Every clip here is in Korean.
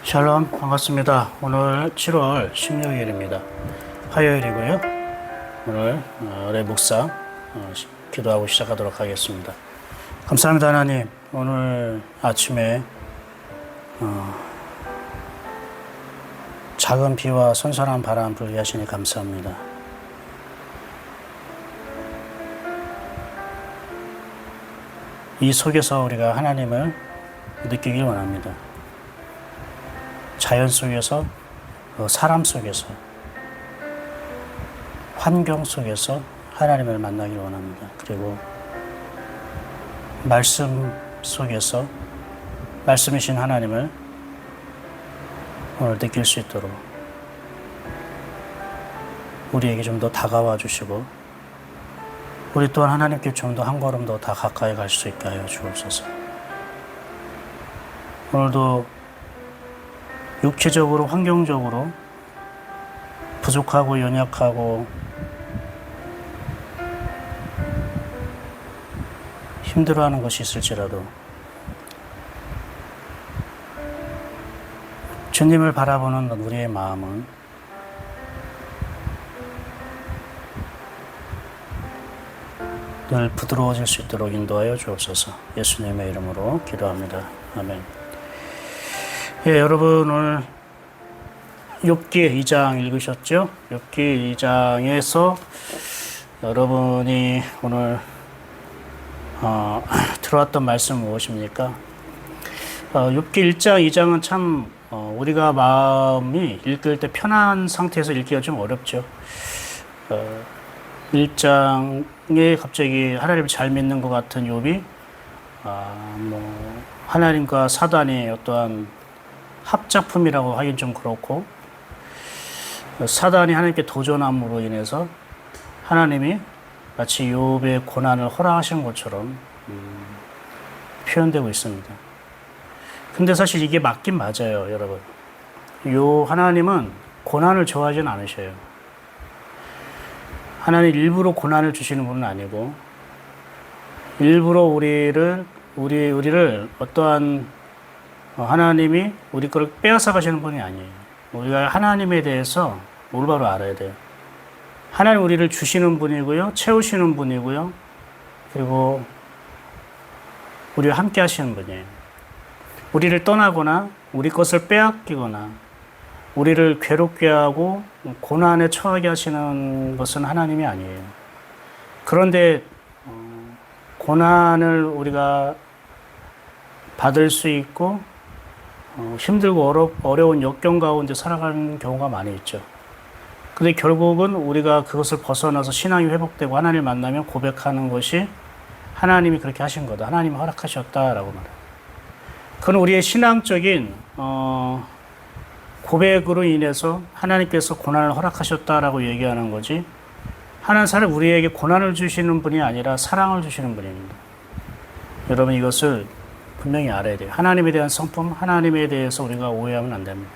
샬롬, 반갑습니다. 오늘 7월 16일입니다. 화요일이고요. 오늘 묵상 기도하고 시작하도록 하겠습니다. 감사합니다, 하나님. 오늘 아침에 작은 비와 선선한 바람 불게 하시니 감사합니다. 이 속에서 우리가 하나님을 느끼길 원합니다. 자연 속에서, 사람 속에서, 환경 속에서 하나님을 만나길 원합니다. 그리고 말씀 속에서 말씀이신 하나님을 오늘 느낄 수 있도록 우리에게 좀 더 다가와 주시고 우리 또한 하나님께 좀 더 한 걸음 더 가까이 갈 수 있게 하여 주옵소서. 오늘도 육체적으로, 환경적으로 부족하고 연약하고 힘들어하는 것이 있을지라도 주님을 바라보는 우리의 마음은 늘 부드러워질 수 있도록 인도하여 주옵소서. 예수님의 이름으로 기도합니다. 아멘. 예, 여러분 오늘 욥기 2장 읽으셨죠? 욥기 2장에서 여러분이 오늘 들어왔던 말씀 무엇입니까? 욥기 1장, 2장은 참 우리가 마음이 읽을 때 편한 상태에서 읽기가 좀 어렵죠. 1장에 갑자기 하나님을 잘 믿는 것 같은 욥이 하나님과 사단의 어떠한 합작품이라고 하긴 좀 그렇고, 사단이 하나님께 도전함으로 인해서 하나님이 마치 욥의 고난을 허락하신 것처럼 표현되고 있습니다. 근데 사실 이게 맞긴 맞아요, 여러분. 하나님은 고난을 좋아하진 않으셔요. 하나님 일부러 고난을 주시는 분은 아니고, 일부러 우리를 어떠한 하나님이 우리 거를 빼앗아 가시는 분이 아니에요. 우리가 하나님에 대해서 올바로 알아야 돼요. 하나님 우리를 주시는 분이고요, 채우시는 분이고요, 그리고 우리와 함께 하시는 분이에요. 우리를 떠나거나 우리 것을 빼앗기거나 우리를 괴롭게 하고 고난에 처하게 하시는 것은 하나님이 아니에요. 그런데 고난을 우리가 받을 수 있고 힘들고 어려운 역경 가운데 살아가는 경우가 많이 있죠. 근데 결국은 우리가 그것을 벗어나서 신앙이 회복되고 하나님을 만나면 고백하는 것이 하나님이 그렇게 하신 거다, 하나님이 허락하셨다라고 말해요. 그건 우리의 신앙적인 고백으로 인해서 하나님께서 고난을 허락하셨다라고 얘기하는 거지, 하나님은 우리에게 고난을 주시는 분이 아니라 사랑을 주시는 분입니다. 여러분 이것을 분명히 알아야 돼요. 하나님에 대한 성품, 하나님에 대해서 우리가 오해하면 안 됩니다.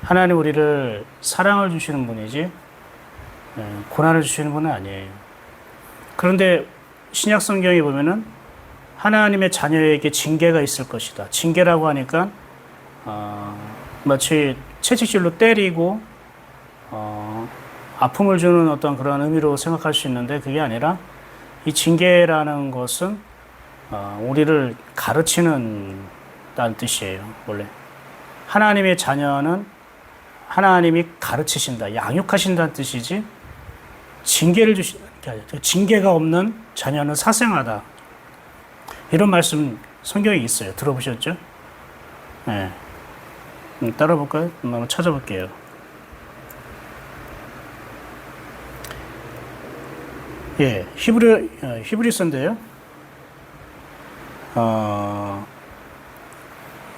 하나님 우리를 사랑을 주시는 분이지 고난을 주시는 분은 아니에요. 그런데 신약 성경에 보면은 하나님의 자녀에게 징계가 있을 것이다. 징계라고 하니까 마치 채찍질로 때리고 아픔을 주는 어떤 그런 의미로 생각할 수 있는데, 그게 아니라 이 징계라는 것은 우리를 가르치는 다는 뜻이에요. 원래 하나님의 자녀는 하나님이 가르치신다, 양육하신다는 뜻이지 징계를 주신다는 게 아니라, 징계가 없는 자녀는 사생하다, 이런 말씀 성경에 있어요. 들어보셨죠? 네. 따라 볼까요? 한번 찾아볼게요. 예, 히브리서인데요.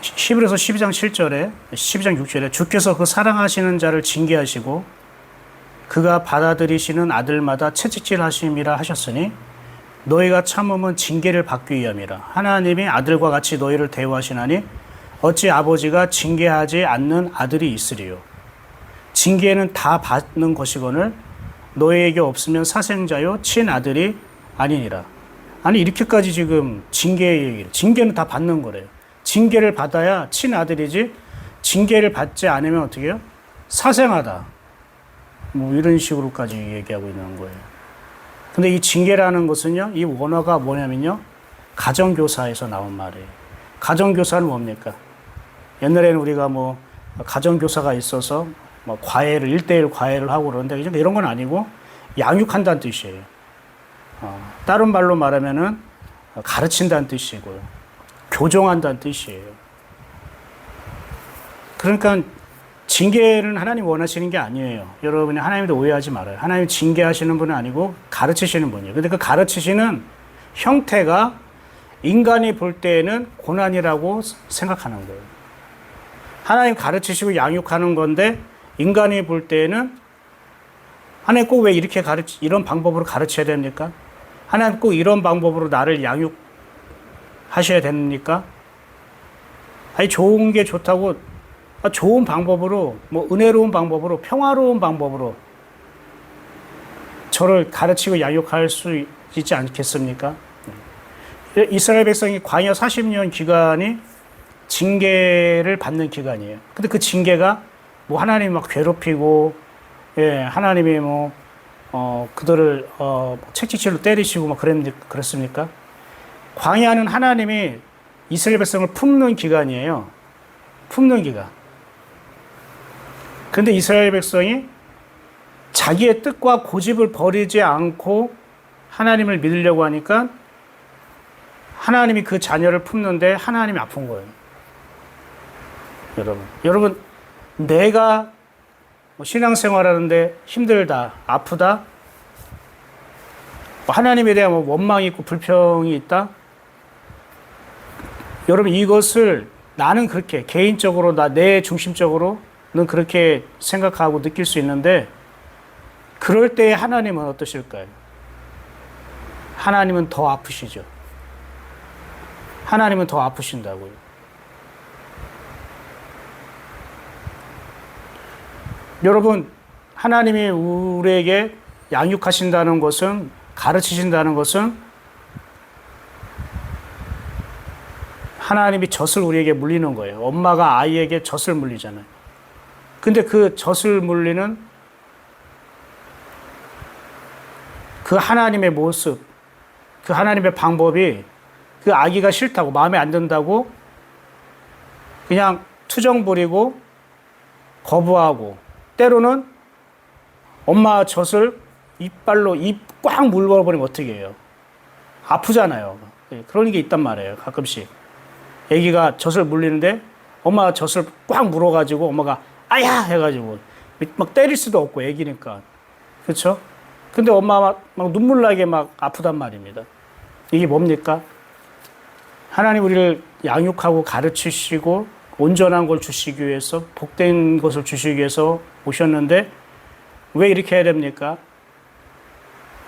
히브리서 12장 7절에 12장 6절에 주께서 그 사랑하시는 자를 징계하시고 그가 받아들이시는 아들마다 채찍질하심이라 하셨으니 너희가 참음은 징계를 받기 위함이라. 하나님이 아들과 같이 너희를 대우하시나니 어찌 아버지가 징계하지 않는 아들이 있으리요. 징계는 다 받는 것이거늘 너희에게 없으면 사생자요 친아들이 아니니라. 아니 이렇게까지 지금 징계 얘기를, 징계는 다 받는 거래요. 징계를 받아야 친아들이지, 징계를 받지 않으면 어떻게 해요? 사생아다. 뭐 이런 식으로까지 얘기하고 있는 거예요. 근데 이 징계라는 것은요, 이 원어가 뭐냐면요, 가정교사에서 나온 말이에요. 가정교사는 뭡니까? 옛날에는 우리가 뭐 가정교사가 있어서 뭐 과외를, 1대1 과외를 하고 그러는데 이런 건 아니고 양육한다는 뜻이에요. 다른 말로 말하면은 가르친다는 뜻이고요. 교정한다는 뜻이에요. 그러니까 징계는 하나님 원하시는 게 아니에요. 여러분이 하나님도 오해하지 말아요. 하나님 징계하시는 분은 아니고 가르치시는 분이에요. 근데 그 가르치시는 형태가 인간이 볼 때에는 고난이라고 생각하는 거예요. 하나님 가르치시고 양육하는 건데 인간이 볼 때에는 하나님 꼭 왜 이렇게 이런 방법으로 가르쳐야 됩니까? 하나님 꼭 이런 방법으로 나를 양육하셔야 됩니까? 아니, 좋은 게 좋다고, 좋은 방법으로, 뭐, 은혜로운 방법으로, 평화로운 방법으로 저를 가르치고 양육할 수 있지 않겠습니까? 이스라엘 백성이 광야 40년 기간이 징계를 받는 기간이에요. 근데 그 징계가 뭐 하나님이 막 괴롭히고, 예, 하나님이 뭐, 그들을, 채찍질로 때리시고 막 그랬습니까? 광야는 하나님이 이스라엘 백성을 품는 기간이에요. 품는 기간. 근데 이스라엘 백성이 자기의 뜻과 고집을 버리지 않고 하나님을 믿으려고 하니까 하나님이 그 자녀를 품는데 하나님이 아픈 거예요. 여러분, 내가 신앙생활 하는데 힘들다, 아프다, 하나님에 대한 원망이 있고 불평이 있다. 여러분, 이것을 나는 그렇게 개인적으로, 내 중심적으로는 그렇게 생각하고 느낄 수 있는데, 그럴 때 하나님은 어떠실까요? 하나님은 더 아프시죠. 하나님은 더 아프신다고요. 여러분, 하나님이 우리에게 양육하신다는 것은, 가르치신다는 것은 하나님이 젖을 우리에게 물리는 거예요. 엄마가 아이에게 젖을 물리잖아요. 근데 그 젖을 물리는 그 하나님의 모습, 그 하나님의 방법이 그 아기가 싫다고, 마음에 안 든다고 그냥 투정 부리고 거부하고, 때로는 엄마 젖을 이빨로 입 꽉 물어버리면 어떻게 해요? 아프잖아요. 그런 게 있단 말이에요. 가끔씩. 아기가 젖을 물리는데 엄마가 젖을 꽉 물어가지고 엄마가 아야! 해가지고 막 때릴 수도 없고 아기니까. 그렇죠? 근데 엄마가 막 눈물 나게 막 아프단 말입니다. 이게 뭡니까? 하나님 우리를 양육하고 가르치시고 온전한 걸 주시기 위해서, 복된 것을 주시기 위해서 오셨는데 왜 이렇게 해야 됩니까?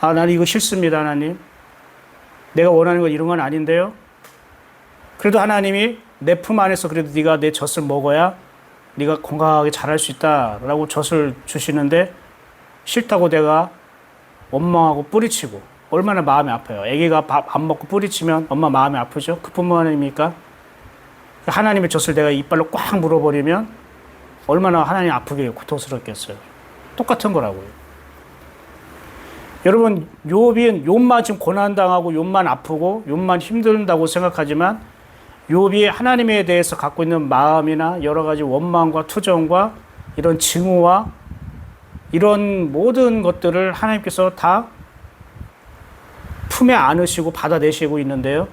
나는 이거 싫습니다, 하나님. 내가 원하는 건 이런 건 아닌데요. 그래도 하나님이 내 품 안에서 그래도 네가 내 젖을 먹어야 네가 건강하게 자랄 수 있다라고 젖을 주시는데 싫다고 내가 원망하고 뿌리치고, 얼마나 마음이 아파요. 아기가 밥 안 먹고 뿌리치면 엄마 마음이 아프죠? 그뿐만 아닙니까? 하나님의 젖을 내가 이빨로 꽉 물어버리면 얼마나 하나님 아프게 고통스럽겠어요. 똑같은 거라고요. 여러분, 욥만 지금 고난당하고 욥만 아프고 욥만 힘든다고 생각하지만 욥이 하나님에 대해서 갖고 있는 마음이나 여러 가지 원망과 투정과 이런 증오와 이런 모든 것들을 하나님께서 다 품에 안으시고 받아내시고 있는데요.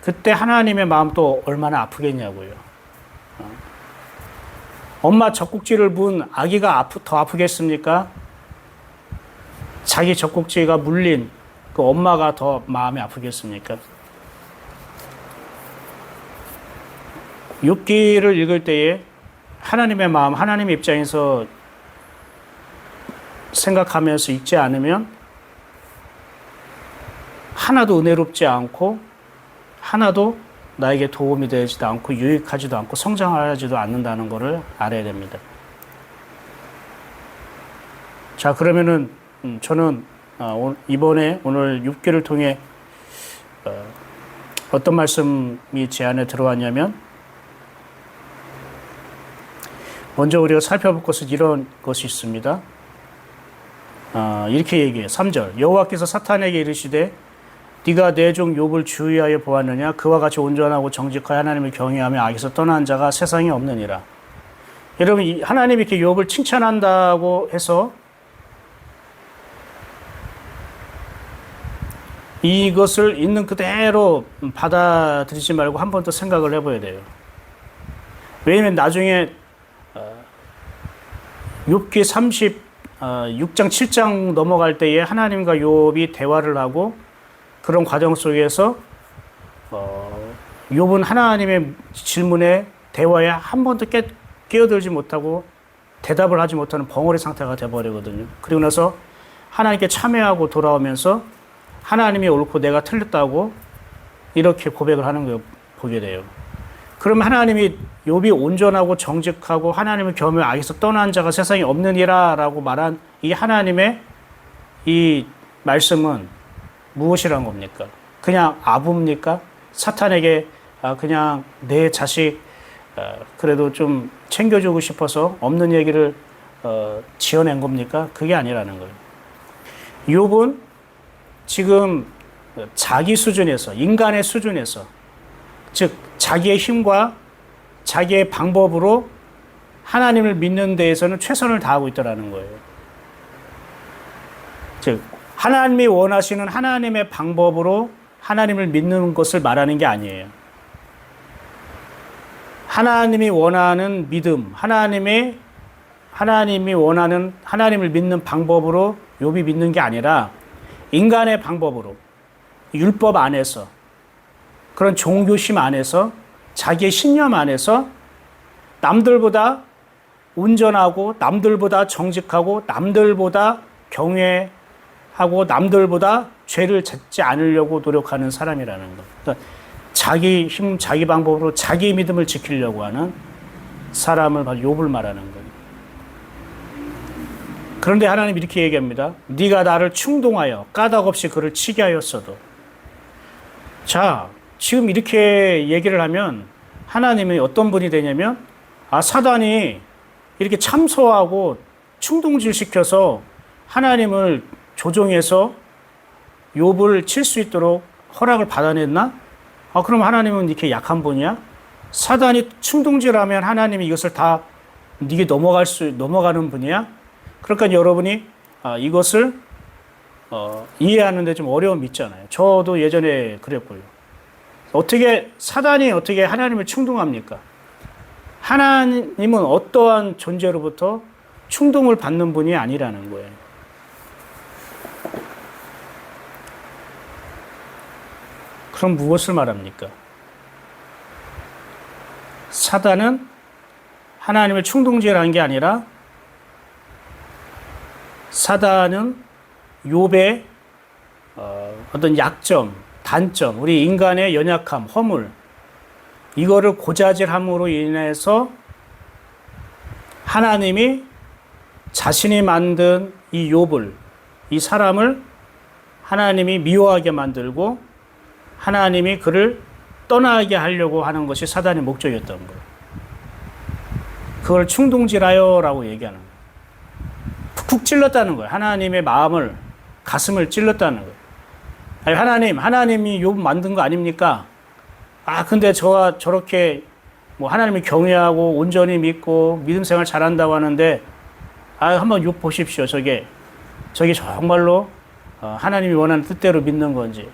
그때 하나님의 마음도 얼마나 아프겠냐고요. 엄마 젖꼭지를 문 아기가 더 아프겠습니까? 자기 젖꼭지가 물린 그 엄마가 더 마음이 아프겠습니까? 욥기를 읽을 때에 하나님의 마음, 하나님의 입장에서 생각하면서 읽지 않으면 하나도 은혜롭지 않고 하나도 나에게 도움이 되지도 않고 유익하지도 않고 성장하지도 않는다는 것을 알아야 됩니다. 자, 그러면은 저는 이번에 오늘 6기를 통해 어떤 말씀이 제 안에 들어왔냐면, 먼저 우리가 살펴볼 것은 이런 것이 있습니다. 이렇게 얘기해요. 3절. 여호와께서 사탄에게 이르시되 네가 내 종 욥을 주의하여 보았느냐? 그와 같이 온전하고 정직하여 하나님을 경외하며 악에서 떠난 자가 세상에 없느니라. 여러분, 하나님이 이렇게 욥을 칭찬한다고 해서 이것을 있는 그대로 받아들이지 말고 한 번 더 생각을 해봐야 돼요. 왜냐면 나중에 욥기 36장 7장 넘어갈 때에 하나님과 욥이 대화를 하고 그런 과정 속에서 욥은 하나님의 질문에 대화에 한 번도 끼어들지 못하고 대답을 하지 못하는 벙어리 상태가 돼버리거든요. 그리고 나서 하나님께 참회하고 돌아오면서 하나님이 옳고 내가 틀렸다고 이렇게 고백을 하는 걸 보게 돼요. 그럼 하나님이 욥이 온전하고 정직하고 하나님을 겸해 악에서 떠난 자가 세상에 없느니라 라고 말한 이 하나님의 이 말씀은 무엇이란 겁니까? 그냥 아부입니까? 사탄에게 그냥 내 자식 그래도 좀 챙겨주고 싶어서 없는 얘기를 지어낸 겁니까? 그게 아니라는 거예요. 욥은 지금 자기 수준에서, 인간의 수준에서, 즉 자기의 힘과 자기의 방법으로 하나님을 믿는 데에서는 최선을 다하고 있다는 거예요. 즉 하나님이 원하시는 하나님의 방법으로 하나님을 믿는 것을 말하는 게 아니에요. 하나님이 원하는 믿음, 하나님이 원하는 하나님을 믿는 방법으로 욥이 믿는 게 아니라 인간의 방법으로, 율법 안에서, 그런 종교심 안에서, 자기의 신념 안에서 남들보다 온전하고 남들보다 정직하고 남들보다 경외하고 남들보다 죄를 짓지 않으려고 노력하는 사람이라는 것. 그러니까 자기 힘, 자기 방법으로 자기 믿음을 지키려고 하는 사람을 바로 욥을 말하는 거예요. 그런데 하나님 이렇게 얘기합니다. 네가 나를 충동하여 까닭없이 그를 치게 하였어도. 자, 지금 이렇게 얘기를 하면 하나님이 어떤 분이 되냐면 사단이 이렇게 참소하고 충동질 시켜서 하나님을 조종해서 욥을 칠 수 있도록 허락을 받아냈나? 그럼 하나님은 이렇게 약한 분이야? 사단이 충동질하면 하나님이 이것을 다 네게 넘어가는 분이야? 그러니까 여러분이 이것을 이해하는데 좀 어려움이 있잖아요. 저도 예전에 그랬고요. 사단이 어떻게 하나님을 충동합니까? 하나님은 어떠한 존재로부터 충동을 받는 분이 아니라는 거예요. 그럼 무엇을 말합니까? 사단은 하나님을 충동질한 게 아니라 사단은 욥의 어떤 약점, 단점, 우리 인간의 연약함, 허물, 이거를 고자질함으로 인해서 하나님이 자신이 만든 이 욥을, 이 사람을 하나님이 미워하게 만들고 하나님이 그를 떠나게 하려고 하는 것이 사단의 목적이었던 거예요. 그걸 충동질하여라고 얘기하는 거예요. 푹 찔렀다는 거예요. 하나님의 마음을, 가슴을 찔렀다는 거예요. 아니, 하나님이 욥 만든 거 아닙니까? 근데 저와 저렇게 하나님을 경외하고 온전히 믿고 믿음 생활 잘한다고 하는데 한번 욥 보십시오. 저게 정말로 하나님이 원하는 뜻대로 믿는 건지,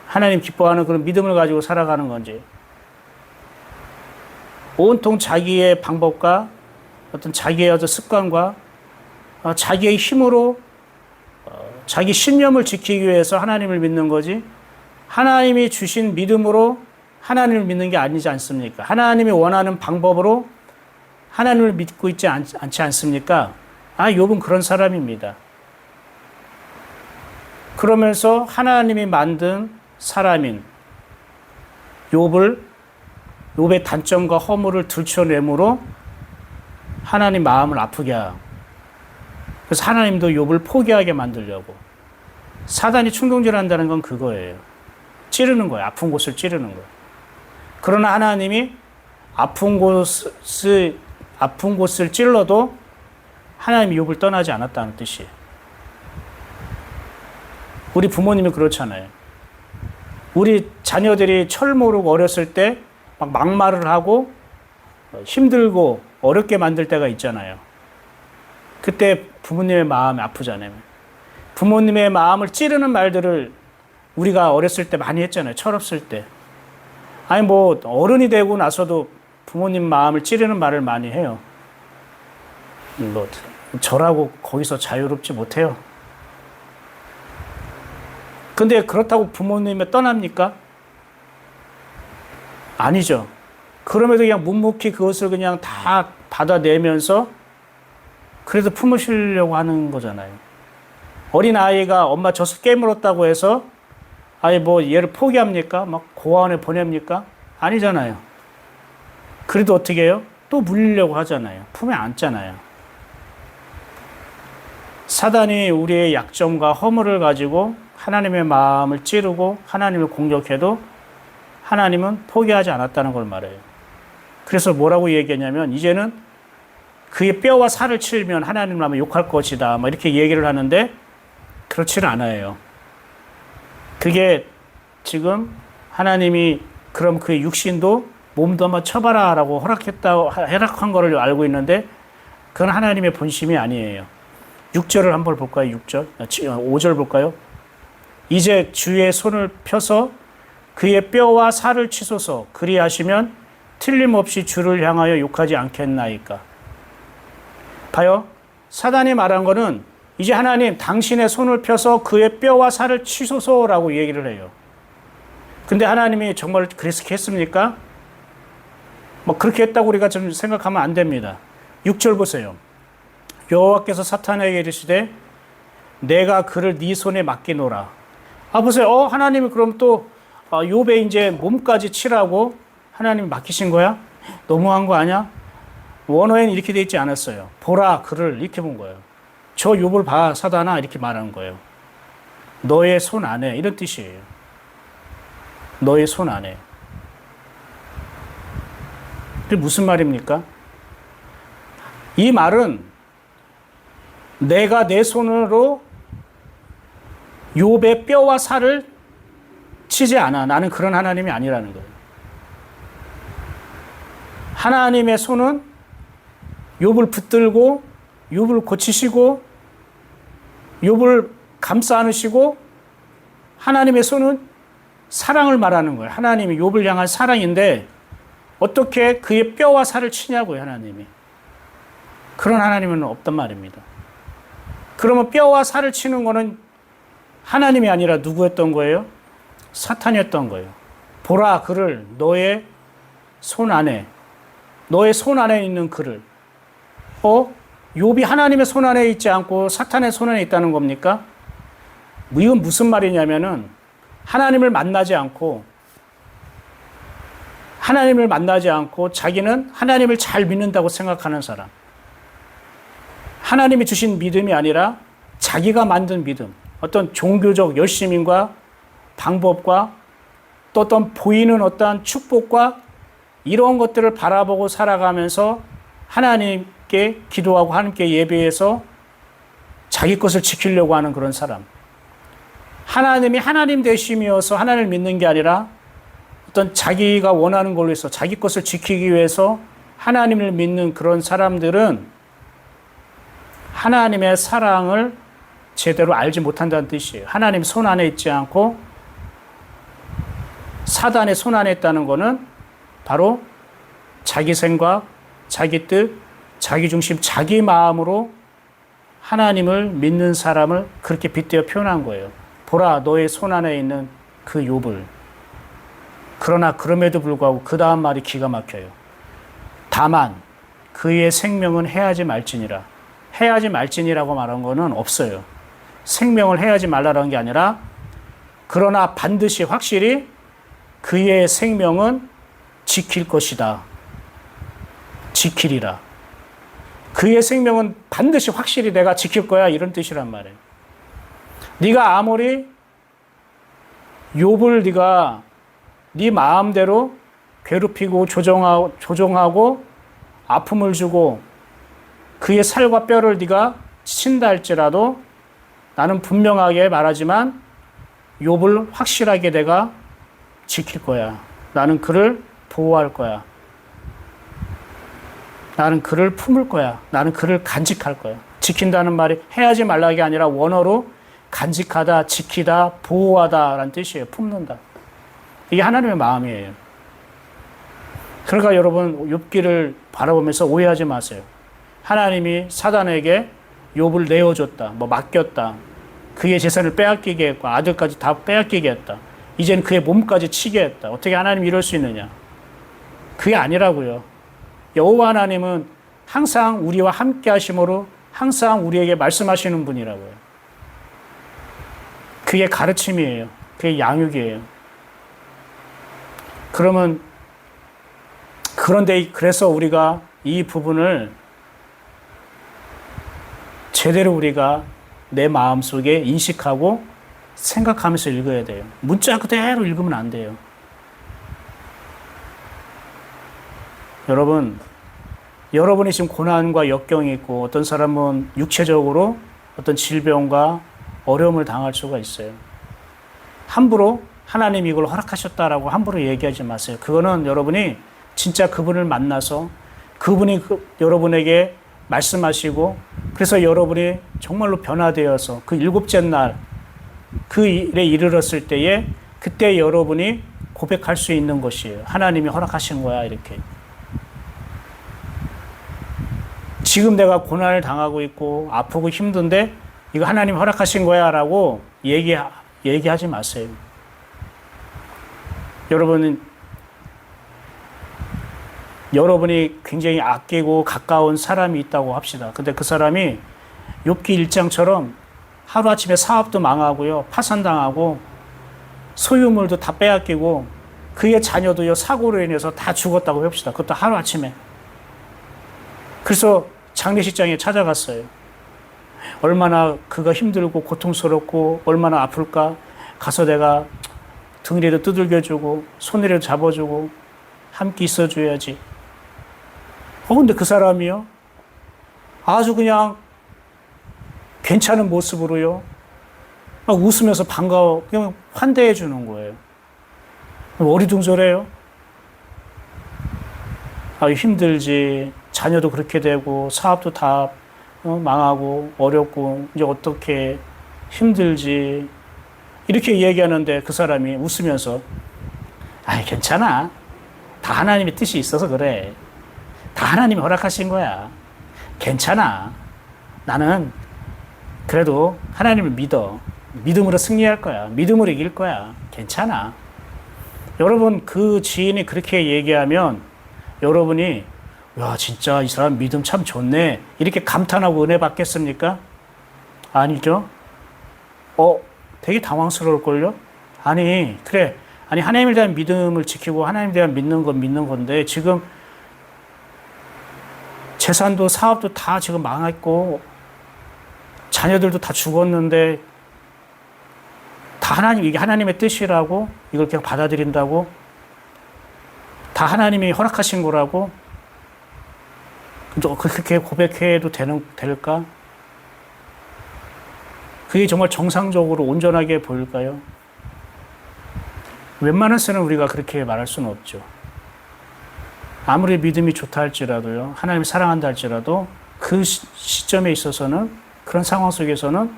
하나님 기뻐하는 그런 믿음을 가지고 살아가는 건지, 온통 자기의 방법과 어떤 자기의 어떤 습관과 자기의 힘으로 자기 신념을 지키기 위해서 하나님을 믿는 거지, 하나님이 주신 믿음으로 하나님을 믿는 게 아니지 않습니까? 하나님이 원하는 방법으로 하나님을 믿고 있지 않지 않습니까? 욥은 그런 사람입니다. 그러면서 하나님이 만든 사람인 욥의 단점과 허물을 들춰내므로 하나님 마음을 아프게 하고, 그래서 하나님도 욥을 포기하게 만들려고 사단이 충동질한다는 건 그거예요. 찌르는 거예요. 아픈 곳을 찌르는 거예요. 그러나 하나님이 아픈 곳을 찔러도 하나님이 욥을 떠나지 않았다는 뜻이에요. 우리 부모님이 그렇잖아요. 우리 자녀들이 철 모르고 어렸을 때 막 막말을 하고 힘들고 어렵게 만들 때가 있잖아요. 그때 부모님의 마음이 아프잖아요. 부모님의 마음을 찌르는 말들을 우리가 어렸을 때 많이 했잖아요. 철없을 때. 아니 뭐 어른이 되고 나서도 부모님 마음을 찌르는 말을 많이 해요. 뭐 저라고 거기서 자유롭지 못해요. 근데 그렇다고 부모님을 떠납니까? 아니죠. 그럼에도 그냥 묵묵히 그것을 그냥 다 받아내면서 그래도 품으시려고 하는 거잖아요. 어린아이가 엄마 젖을 깨물었다고 해서 아예 뭐 얘를 포기합니까? 막 고아원에 보냅니까? 아니잖아요. 그래도 어떻게 해요? 또 물리려고 하잖아요. 품에 안잖아요. 사단이 우리의 약점과 허물을 가지고 하나님의 마음을 찌르고 하나님을 공격해도 하나님은 포기하지 않았다는 걸 말해요. 그래서 뭐라고 얘기했냐면 이제는 그의 뼈와 살을 치면 하나님을 하면 욕할 것이다. 막 이렇게 얘기를 하는데 그렇지는 않아요. 그게 지금 하나님이 그럼 그의 육신도 몸도 한번 쳐봐라 라고 허락한 거를 알고 있는데 그건 하나님의 본심이 아니에요. 6절을 한번 볼까요? 6절? 5절 볼까요? 이제 주의 손을 펴서 그의 뼈와 살을 치소서 그리하시면 틀림없이 주를 향하여 욕하지 않겠나이까. 봐요. 사단이 말한 거는 이제 하나님 당신의 손을 펴서 그의 뼈와 살을 치소서라고 얘기를 해요. 근데 하나님이 정말 그렇게 했습니까? 뭐 그렇게 했다고 우리가 좀 생각하면 안 됩니다. 6절 보세요. 여호와께서 사탄에게 이르시되 내가 그를 네 손에 맡기노라. 보세요. 하나님이 그럼 또 욥의 이제 몸까지 치라고 하나님이 맡기신 거야? 너무한 거 아니야? 원어에는 이렇게 돼 있지 않았어요. 보라 그를 이렇게 본 거예요. 저 욥을 봐 사단아 이렇게 말하는 거예요. 너의 손 안에 이런 뜻이에요. 너의 손 안에. 그게 무슨 말입니까? 이 말은 내가 내 손으로 욥의 뼈와 살을 치지 않아. 나는 그런 하나님이 아니라는 거예요. 하나님의 손은 욥을 붙들고 욥을 고치시고 욥을 감싸 안으시고 하나님의 손은 사랑을 말하는 거예요. 하나님이 욥을 향한 사랑인데 어떻게 그의 뼈와 살을 치냐고요, 하나님이. 그런 하나님은 없단 말입니다. 그러면 뼈와 살을 치는 거는 하나님이 아니라 누구였던 거예요? 사탄이었던 거예요. 보라 그를 너의 손 안에 있는 그를 욥이 하나님의 손 안에 있지 않고 사탄의 손 안에 있다는 겁니까? 이건 무슨 말이냐면은 하나님을 만나지 않고 자기는 하나님을 잘 믿는다고 생각하는 사람. 하나님이 주신 믿음이 아니라 자기가 만든 믿음. 어떤 종교적 열심인과 방법과 또 어떤 보이는 어떤 축복과 이런 것들을 바라보고 살아가면서 하나님께 기도하고 하나님께 예배해서 자기 것을 지키려고 하는 그런 사람. 하나님이 하나님 되심이어서 하나님을 믿는 게 아니라 어떤 자기가 원하는 걸로 해서 자기 것을 지키기 위해서 하나님을 믿는 그런 사람들은 하나님의 사랑을 제대로 알지 못한다는 뜻이에요. 하나님 손 안에 있지 않고 사단의 손 안에 있다는 것은 바로 자기 생각, 자기 뜻, 자기 중심, 자기 마음으로 하나님을 믿는 사람을 그렇게 빗대어 표현한 거예요. 보라 너의 손 안에 있는 그 욥을. 그러나 그럼에도 불구하고 그 다음 말이 기가 막혀요. 다만 그의 생명은 해하지 말지니라. 해하지 말지니라고 말한 거는 없어요. 생명을 해하지 말라는 게 아니라 그러나 반드시 확실히 그의 생명은 지킬 것이다. 지키리라. 그의 생명은 반드시 확실히 내가 지킬 거야 이런 뜻이란 말이에요. 네가 아무리 욥을 네가 네 마음대로 괴롭히고 조종하고 아픔을 주고 그의 살과 뼈를 네가 친다 할지라도 나는 분명하게 말하지만 욥을 확실하게 내가 지킬 거야. 나는 그를 보호할 거야. 나는 그를 품을 거야. 나는 그를 간직할 거야. 지킨다는 말이 해야지 말라게 아니라 원어로 간직하다, 지키다, 보호하다라는 뜻이에요. 품는다. 이게 하나님의 마음이에요. 그러니까 여러분 욥기를 바라보면서 오해하지 마세요. 하나님이 사단에게 욥을 내어줬다, 맡겼다. 그의 재산을 빼앗기게 했고 아들까지 다 빼앗기게 했다. 이제는 그의 몸까지 치게 했다. 어떻게 하나님이 이럴 수 있느냐? 그게 아니라고요. 여호와 하나님은 항상 우리와 함께 하심으로 항상 우리에게 말씀하시는 분이라고요. 그게 가르침이에요. 그게 양육이에요. 그런데 그래서 우리가 이 부분을 제대로 우리가 내 마음속에 인식하고 생각하면서 읽어야 돼요. 문자 그대로 읽으면 안 돼요. 여러분이 지금 고난과 역경이 있고 어떤 사람은 육체적으로 어떤 질병과 어려움을 당할 수가 있어요. 함부로 하나님이 이걸 허락하셨다라고 함부로 얘기하지 마세요. 그거는 여러분이 진짜 그분을 만나서 그분이 여러분에게 말씀하시고 그래서 여러분이 정말로 변화되어서 그 일곱째 날 그 일에 이르렀을 때에 그때 여러분이 고백할 수 있는 것이에요. 하나님이 허락하신 거야 이렇게. 지금 내가 고난을 당하고 있고 아프고 힘든데 이거 하나님이 허락하신 거야 라고 얘기하지 마세요. 여러분이 굉장히 아끼고 가까운 사람이 있다고 합시다. 근데 그 사람이 욥기 1장처럼 하루아침에 사업도 망하고요. 파산당하고 소유물도 다 빼앗기고 그의 자녀도요 사고로 인해서 다 죽었다고 합시다. 그것도 하루아침에. 그래서 장례식장에 찾아갔어요. 얼마나 그가 힘들고 고통스럽고 얼마나 아플까. 가서 내가 등이라도 두들겨주고 손이라도 잡아주고 함께 있어줘야지. 근데 그 사람이요 아주 그냥 괜찮은 모습으로요 막 웃으면서 반가워 그냥 환대해 주는 거예요. 어리둥절해요. 힘들지. 자녀도 그렇게 되고 사업도 다 망하고 어렵고 이제 어떻게 힘들지 이렇게 얘기하는데 그 사람이 웃으면서 괜찮아. 다 하나님의 뜻이 있어서 그래. 다 하나님이 허락하신 거야. 괜찮아. 나는 그래도 하나님을 믿어. 믿음으로 승리할 거야. 믿음으로 이길 거야. 괜찮아. 여러분 그 지인이 그렇게 얘기하면 여러분이 야 진짜 이 사람 믿음 참 좋네 이렇게 감탄하고 은혜 받겠습니까? 아니죠. 되게 당황스러울걸요? 그래. 하나님에 대한 믿음을 지키고 하나님에 대한 믿는 건데 지금 재산도 사업도 다 지금 망했고 자녀들도 다 죽었는데 다 이게 하나님의 뜻이라고 이걸 그냥 받아들인다고 다 하나님이 허락하신 거라고 그렇게 고백해도 될까? 그게 정말 정상적으로 온전하게 보일까요? 웬만해서는 우리가 그렇게 말할 수는 없죠. 아무리 믿음이 좋다 할지라도요, 하나님 사랑한다 할지라도 그 시점에 있어서는 그런 상황 속에서는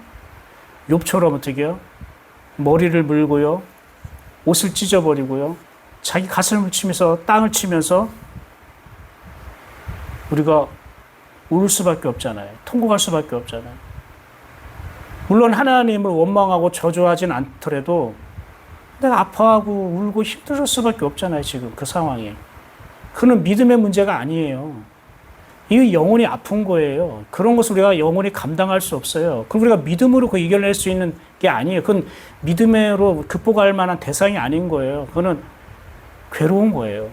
욥처럼 어떻게요? 머리를 물고요, 옷을 찢어버리고요, 자기 가슴을 치면서 땅을 치면서 우리가 울 수밖에 없잖아요. 통곡할 수밖에 없잖아요. 물론 하나님을 원망하고 저주하진 않더라도 내가 아파하고 울고 힘들 수밖에 없잖아요. 지금 그 상황이. 그는 믿음의 문제가 아니에요. 이게 영혼이 아픈 거예요. 그런 것을 우리가 영혼이 감당할 수 없어요. 그럼 우리가 믿음으로 그 이겨낼 수 있는 게 아니에요. 그건 믿음으로 극복할 만한 대상이 아닌 거예요. 그거는 괴로운 거예요.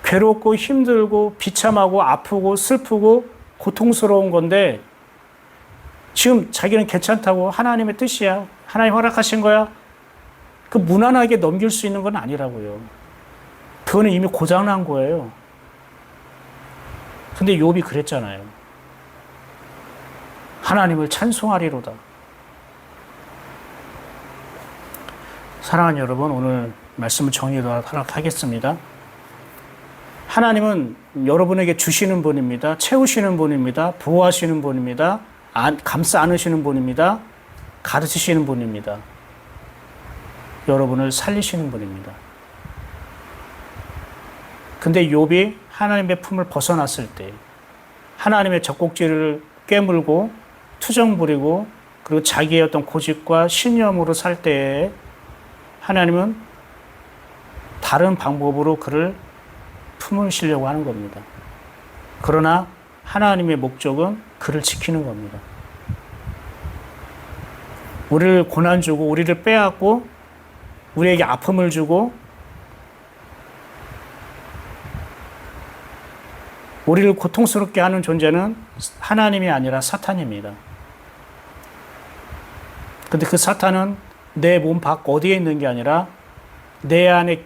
괴롭고 힘들고 비참하고 아프고 슬프고 고통스러운 건데 지금 자기는 괜찮다고 하나님의 뜻이야. 하나님 허락하신 거야. 그 무난하게 넘길 수 있는 건 아니라고요. 그거는 이미 고장난 거예요. 근데 욥이 그랬잖아요. 하나님을 찬송하리로다. 사랑하는 여러분, 오늘 말씀을 정리하도록 하겠습니다. 하나님은 여러분에게 주시는 분입니다. 채우시는 분입니다. 보호하시는 분입니다. 감싸 안으시는 분입니다. 가르치시는 분입니다. 여러분을 살리시는 분입니다. 근데 욥이 하나님의 품을 벗어났을 때, 하나님의 젖꼭지를 깨물고 투정 부리고 그리고 자기의 어떤 고집과 신념으로 살 때에 하나님은 다른 방법으로 그를 품으시려고 하는 겁니다. 그러나 하나님의 목적은 그를 지키는 겁니다. 우리를 고난 주고 우리를 빼앗고 우리에게 아픔을 주고 우리를 고통스럽게 하는 존재는 하나님이 아니라 사탄입니다. 근데 그 사탄은 내 몸 밖 어디에 있는 게 아니라 내 안에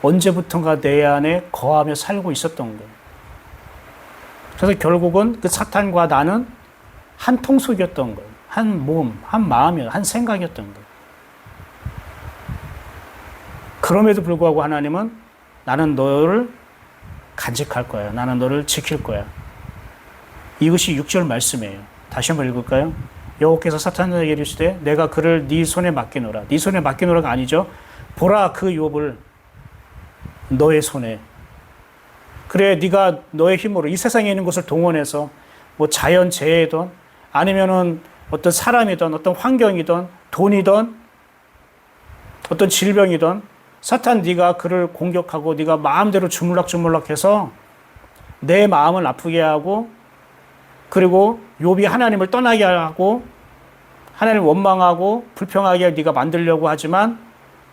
언제부턴가 내 안에 거하며 살고 있었던 거예요. 그래서 결국은 그 사탄과 나는 한 통속이었던 거예요. 한 몸, 한 마음이었던, 한 생각이었던 거예요. 그럼에도 불구하고 하나님은 나는 너를 간직할 거야. 나는 너를 지킬 거야. 이것이 6절 말씀이에요. 다시 한번 읽을까요? 여호와께서 사탄에게 이르시되 내가 그를 네 손에 맡기노라. 네 손에 맡기노라가 아니죠. 보라 그 욥을 너의 손에. 그래 네가 너의 힘으로 이 세상에 있는 것을 동원해서 뭐 자연재해든 아니면은 어떤 사람이든 어떤 환경이든 돈이든 어떤 질병이든 사탄 네가 그를 공격하고 네가 마음대로 주물럭주물럭해서 내 마음을 아프게 하고 그리고 욥이 하나님을 떠나게 하고 하나님을 원망하고 불평하게 네가 만들려고 하지만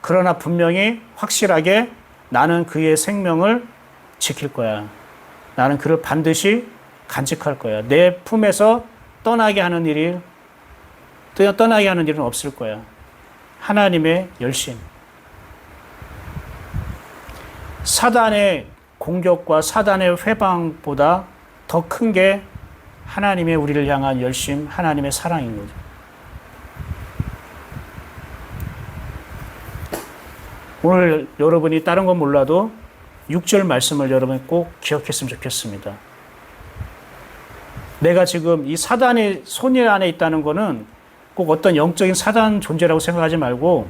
그러나 분명히 확실하게 나는 그의 생명을 지킬 거야. 나는 그를 반드시 간직할 거야. 내 품에서 떠나게 하는 일은 없을 거야. 하나님의 열심. 사단의 공격과 사단의 회방보다 더 큰 게 하나님의 우리를 향한 열심, 하나님의 사랑인 거죠. 오늘 여러분이 다른 건 몰라도 6절 말씀을 여러분이 꼭 기억했으면 좋겠습니다. 내가 지금 이 사단의 손 안에 있다는 거는 꼭 어떤 영적인 사단 존재라고 생각하지 말고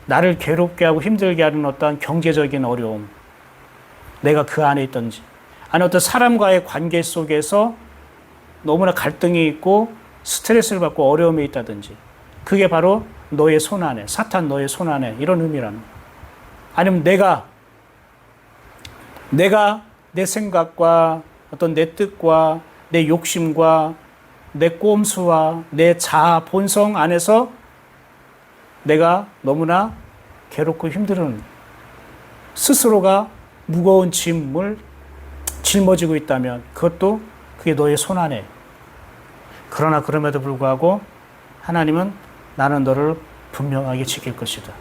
나를 괴롭게 하고 힘들게 하는 어떤 경제적인 어려움, 내가 그 안에 있든지, 아니 어떤 사람과의 관계 속에서 너무나 갈등이 있고 스트레스를 받고 어려움이 있다든지, 그게 바로 너의 손 안에, 사탄 너의 손 안에 이런 의미라는 거예요. 아니면 내가 내 생각과 어떤 내 뜻과 내 욕심과 내 꼼수와 내 자아 본성 안에서 내가 너무나 괴롭고 힘든 스스로가 무거운 짐을 짊어지고 있다면 그게 너의 손 안에. 그러나 그럼에도 불구하고 하나님은 나는 너를 분명하게 지킬 것이다.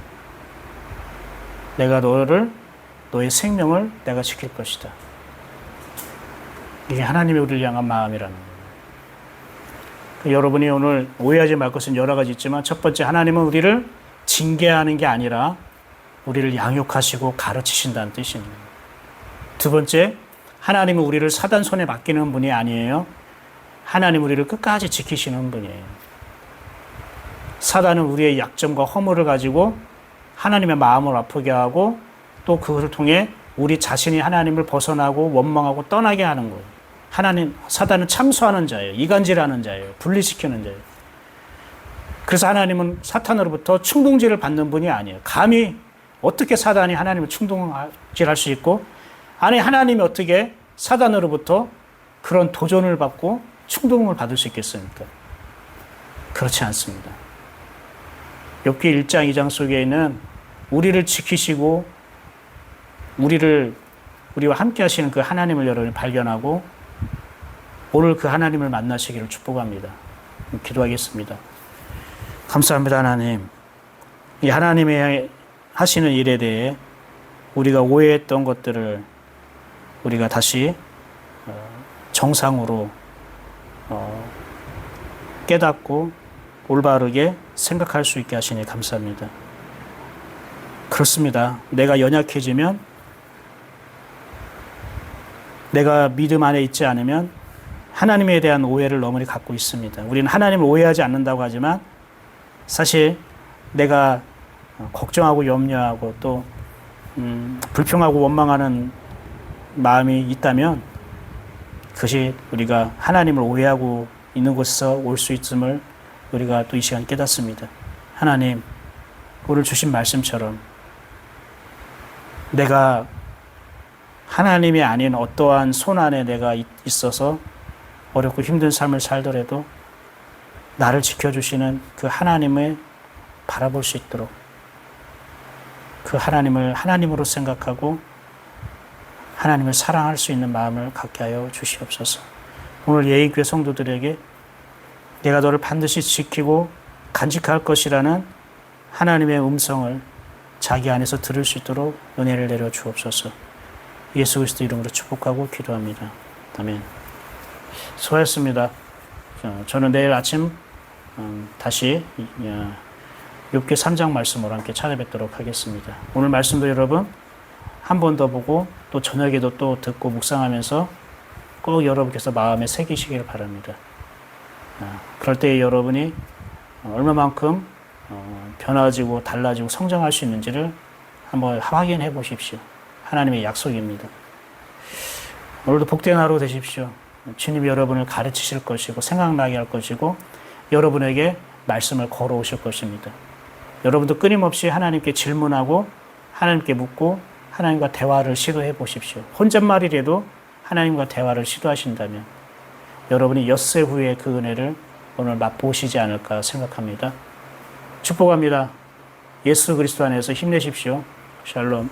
내가 너의 생명을 내가 지킬 것이다. 이게 하나님의 우리를 향한 마음이라는 거예요. 여러분이 오늘 오해하지 말 것은 여러 가지 있지만 첫 번째, 하나님은 우리를 징계하는 게 아니라 우리를 양육하시고 가르치신다는 뜻입니다. 두 번째, 하나님은 우리를 사단 손에 맡기는 분이 아니에요. 하나님 우리를 끝까지 지키시는 분이에요. 사단은 우리의 약점과 허물을 가지고 하나님의 마음을 아프게 하고 또 그것을 통해 우리 자신이 하나님을 벗어나고 원망하고 떠나게 하는 거예요. 사단은 참소하는 자예요. 이간질하는 자예요. 분리시키는 자예요. 그래서 하나님은 사탄으로부터 충동질을 받는 분이 아니에요. 감히 어떻게 사단이 하나님을 충동질할 수 있고, 아니 하나님이 어떻게 사단으로부터 그런 도전을 받고 충동을 받을 수 있겠습니까? 그렇지 않습니다. 욥기 1장 2장 속에 있는 우리를 지키시고 우리와 함께 하시는 그 하나님을 여러분이 발견하고 오늘 그 하나님을 만나시기를 축복합니다. 기도하겠습니다. 감사합니다. 하나님, 이 하나님의 하시는 일에 대해 우리가 오해했던 것들을 우리가 다시 정상으로 깨닫고 올바르게 생각할 수 있게 하시니 감사합니다. 그렇습니다. 내가 연약해지면, 내가 믿음 안에 있지 않으면 하나님에 대한 오해를 너무나 갖고 있습니다. 우리는 하나님을 오해하지 않는다고 하지만 사실 내가 걱정하고 염려하고 또 불평하고 원망하는 마음이 있다면 그것이 우리가 하나님을 오해하고 있는 곳에서 올 수 있음을 우리가 또 이 시간 깨닫습니다. 하나님, 오늘 주신 말씀처럼 내가 하나님이 아닌 어떠한 손 안에 내가 있어서 어렵고 힘든 삶을 살더라도 나를 지켜주시는 그 하나님을 바라볼 수 있도록 그 하나님을 하나님으로 생각하고 하나님을 사랑할 수 있는 마음을 갖게 하여 주시옵소서. 오늘 예의교회 성도들에게 내가 너를 반드시 지키고 간직할 것이라는 하나님의 음성을 자기 안에서 들을 수 있도록 은혜를 내려 주옵소서. 예수 그리스도 이름으로 축복하고 기도합니다. 아멘. 수고하셨습니다. 저는 내일 아침 다시 욥기 3장 말씀으로 함께 찾아뵙도록 하겠습니다. 오늘 말씀도 여러분 한 번 더 보고 또 저녁에도 또 듣고 묵상하면서 꼭 여러분께서 마음에 새기시길 바랍니다. 그럴 때 여러분이 얼마만큼 변화지고 달라지고 성장할 수 있는지를 한번 확인해 보십시오. 하나님의 약속입니다. 오늘도 복된 하루 되십시오. 주님이 여러분을 가르치실 것이고 생각나게 할 것이고 여러분에게 말씀을 걸어오실 것입니다. 여러분도 끊임없이 하나님께 질문하고 하나님께 묻고 하나님과 대화를 시도해 보십시오. 혼잣말이라도 하나님과 대화를 시도하신다면 여러분이 엿새 후에 그 은혜를 오늘 맛보시지 않을까 생각합니다. 축복합니다. 예수 그리스도 안에서 힘내십시오. 샬롬.